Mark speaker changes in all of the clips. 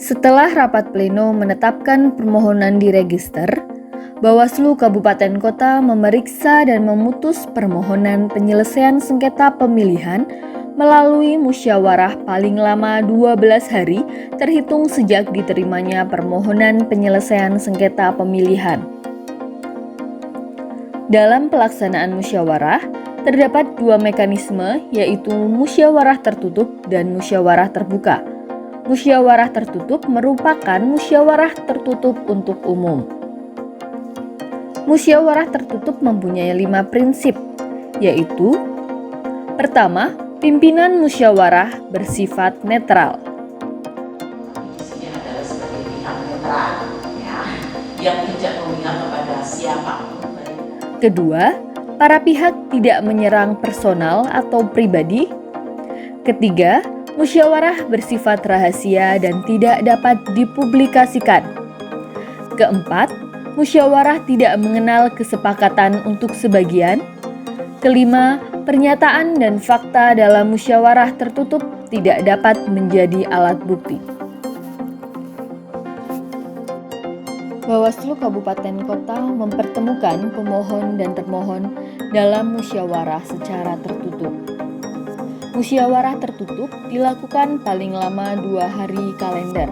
Speaker 1: Setelah rapat pleno menetapkan permohonan diregister, Bawaslu Kabupaten Kota memeriksa dan memutus permohonan penyelesaian sengketa pemilihan melalui musyawarah paling lama 12 hari terhitung sejak diterimanya permohonan penyelesaian sengketa pemilihan. Dalam pelaksanaan musyawarah, terdapat dua mekanisme, yaitu musyawarah tertutup dan musyawarah terbuka. Musyawarah tertutup merupakan musyawarah tertutup untuk umum. Musyawarah tertutup mempunyai 5 prinsip, yaitu: pertama, pimpinan musyawarah bersifat netral.
Speaker 2: Ini adalah sebagai pihak netral, ya, yang tidak memihak kepada siapapun.
Speaker 1: Kedua, para pihak tidak menyerang personal atau pribadi. Ketiga, musyawarah bersifat rahasia dan tidak dapat dipublikasikan. Keempat, musyawarah tidak mengenal kesepakatan untuk sebagian. Kelima, pernyataan dan fakta dalam musyawarah tertutup tidak dapat menjadi alat bukti. Bawaslu Kabupaten Kota mempertemukan pemohon dan termohon dalam musyawarah secara tertutup. Musyawarah tertutup dilakukan paling lama 2 hari kalender.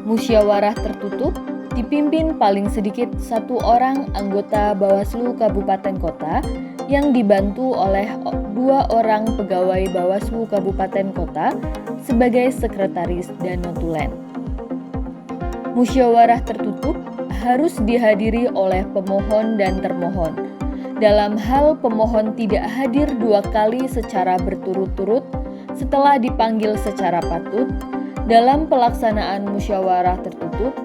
Speaker 1: Musyawarah tertutup dipimpin paling sedikit 1 orang anggota Bawaslu Kabupaten Kota yang dibantu oleh 2 orang pegawai Bawaslu Kabupaten Kota sebagai sekretaris dan notulen. Musyawarah tertutup harus dihadiri oleh pemohon dan termohon. Dalam hal pemohon tidak hadir 2 kali secara berturut-turut setelah dipanggil secara patut, dalam pelaksanaan musyawarah tertutup,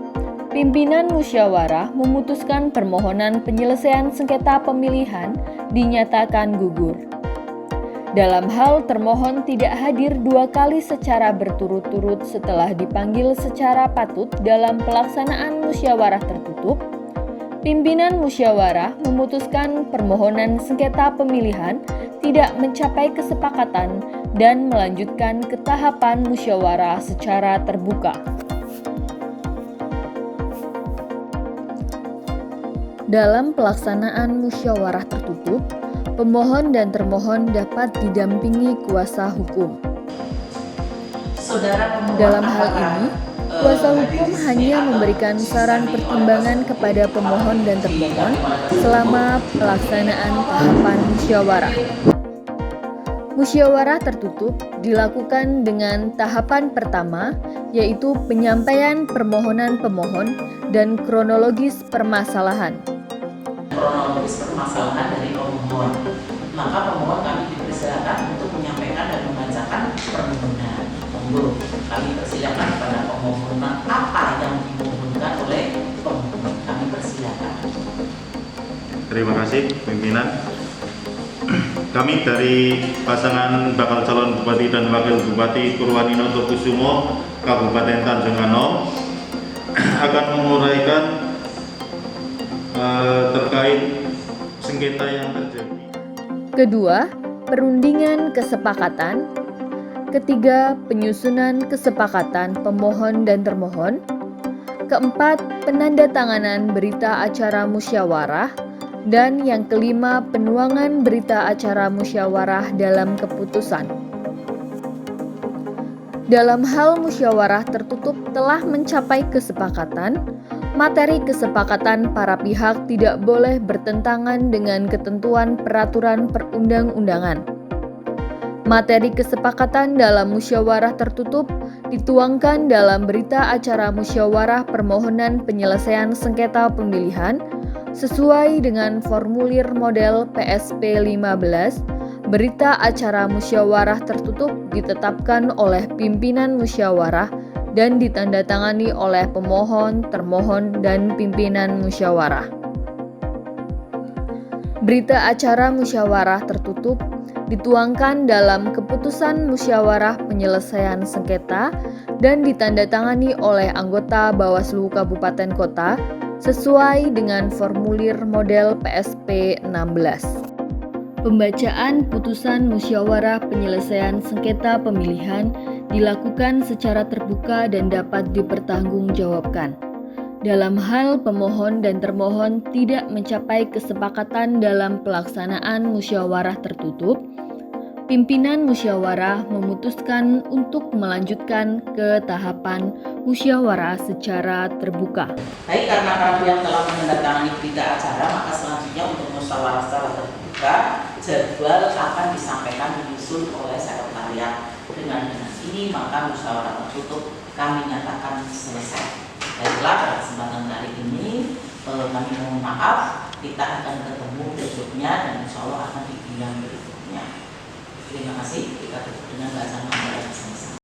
Speaker 1: pimpinan musyawarah memutuskan permohonan penyelesaian sengketa pemilihan dinyatakan gugur. Dalam hal termohon tidak hadir 2 kali secara berturut-turut setelah dipanggil secara patut dalam pelaksanaan musyawarah tertutup, pimpinan musyawarah memutuskan permohonan sengketa pemilihan tidak mencapai kesepakatan dan melanjutkan ke tahapan musyawarah secara terbuka. Dalam pelaksanaan musyawarah tertutup, pemohon dan termohon dapat didampingi kuasa hukum. Dalam hal ini, kuasa hukum hanya memberikan saran pertimbangan kepada pemohon dan termohon selama pelaksanaan tahapan musyawarah. Musyawarah tertutup dilakukan dengan tahapan pertama, yaitu penyampaian permohonan pemohon dan kronologis permasalahan.
Speaker 2: Kronologis permasalahan dari pemohon, maka pemohon kami dipersilakan untuk menyampaikan dan membacakan permohonan. Monggo, kami persilakan kepada pemohon apa yang dimohonkan oleh pemohon. Kami persilakan.
Speaker 3: Terima kasih pimpinan. Kami dari pasangan bakal calon Bupati dan Wakil Bupati Purwaninoto Kusumo, Kabupaten Tanjung Anom, akan menguraikan terkait sengketa yang terjadi.
Speaker 1: Kedua, perundingan kesepakatan. Ketiga, penyusunan kesepakatan pemohon dan termohon. Keempat, penandatanganan berita acara musyawarah. Dan yang kelima, penuangan berita acara musyawarah dalam keputusan. Dalam hal musyawarah tertutup telah mencapai kesepakatan, materi kesepakatan para pihak tidak boleh bertentangan dengan ketentuan peraturan perundang-undangan. Materi kesepakatan dalam musyawarah tertutup dituangkan dalam berita acara musyawarah permohonan penyelesaian sengketa pemilihan sesuai dengan formulir model PSP 15. Berita acara musyawarah tertutup ditetapkan oleh pimpinan musyawarah dan ditandatangani oleh pemohon, termohon, dan pimpinan musyawarah. Berita acara musyawarah tertutup dituangkan dalam keputusan musyawarah penyelesaian sengketa dan ditandatangani oleh anggota Bawaslu Kabupaten Kota sesuai dengan formulir model PSP 16. Pembacaan putusan musyawarah penyelesaian sengketa pemilihan dilakukan secara terbuka dan dapat dipertanggungjawabkan. Dalam hal pemohon dan termohon tidak mencapai kesepakatan dalam pelaksanaan musyawarah tertutup, pimpinan musyawarah memutuskan untuk melanjutkan ke tahapan musyawarah secara terbuka.
Speaker 2: Baik, karena kamu yang telah menandatangani berita acara, maka selanjutnya untuk musyawarah secara terbuka, jadwal akan disampaikan disusun oleh sekretariat. Dengan ini, maka musyawarah tertutup kami nyatakan selesai. Baiklah, pada kesempatan hari ini kami mohon maaf, kita akan ketemu berikutnya dan insya Allah akan dibilang berikutnya. Terima kasih, kita tutup dengan bacaan